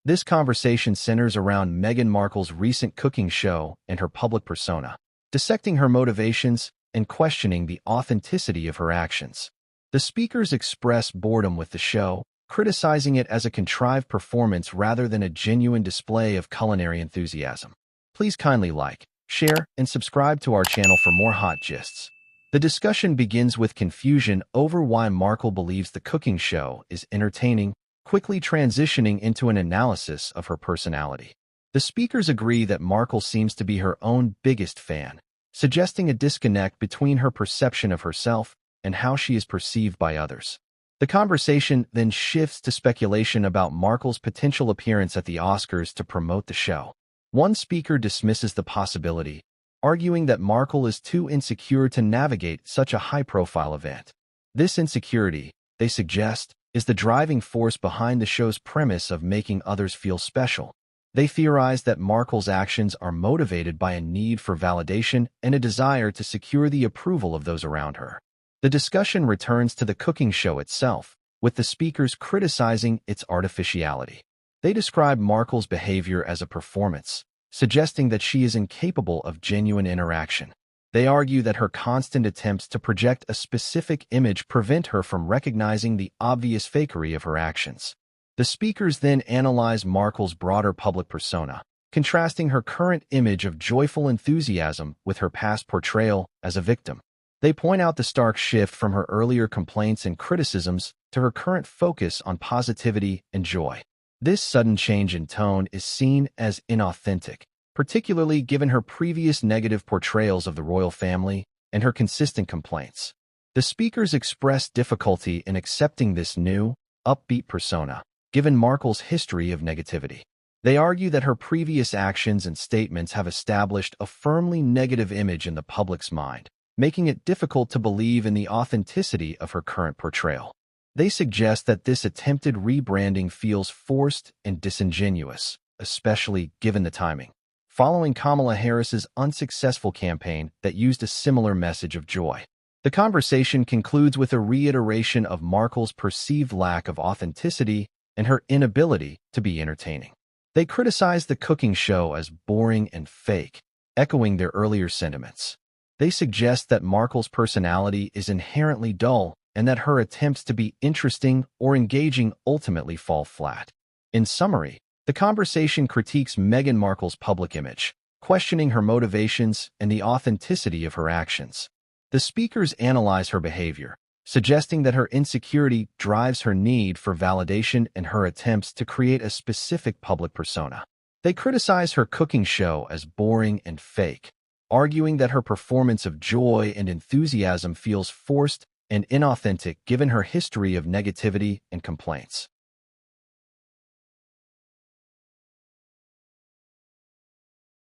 This conversation centers around Meghan Markle's recent cooking show and her public persona, dissecting her motivations and questioning the authenticity of her actions. The speakers express boredom with the show, criticizing it as a contrived performance rather than a genuine display of culinary enthusiasm. Please kindly like, share, and subscribe to our channel for more hot gists. The discussion begins with confusion over why Markle believes the cooking show is entertaining, quickly transitioning into an analysis of her personality. The speakers agree that Markle seems to be her own biggest fan, suggesting a disconnect between her perception of herself and how she is perceived by others. The conversation then shifts to speculation about Markle's potential appearance at the Oscars to promote the show. One speaker dismisses the possibility, arguing that Markle is too insecure to navigate such a high-profile event. This insecurity, they suggest, is the driving force behind the show's premise of making others feel special. They theorize that Markle's actions are motivated by a need for validation and a desire to secure the approval of those around her. The discussion returns to the cooking show itself, with the speakers criticizing its artificiality. They describe Markle's behavior as a performance, suggesting that she is incapable of genuine interaction. They argue that her constant attempts to project a specific image prevent her from recognizing the obvious fakery of her actions. The speakers then analyze Markle's broader public persona, contrasting her current image of joyful enthusiasm with her past portrayal as a victim. They point out the stark shift from her earlier complaints and criticisms to her current focus on positivity and joy. This sudden change in tone is seen as inauthentic, particularly given her previous negative portrayals of the royal family and her consistent complaints. The speakers express difficulty in accepting this new, upbeat persona, given Markle's history of negativity. They argue that her previous actions and statements have established a firmly negative image in the public's mind, making it difficult to believe in the authenticity of her current portrayal. They suggest that this attempted rebranding feels forced and disingenuous, especially given the timing, following Kamala Harris's unsuccessful campaign that used a similar message of joy. The conversation concludes with a reiteration of Markle's perceived lack of authenticity and her inability to be entertaining. They criticize the cooking show as boring and fake, echoing their earlier sentiments. They suggest that Markle's personality is inherently dull and that her attempts to be interesting or engaging ultimately fall flat. In summary, the conversation critiques Meghan Markle's public image, questioning her motivations and the authenticity of her actions. The speakers analyze her behavior, suggesting that her insecurity drives her need for validation and her attempts to create a specific public persona. They criticize her cooking show as boring and fake, arguing that her performance of joy and enthusiasm feels forced and inauthentic given her history of negativity and complaints.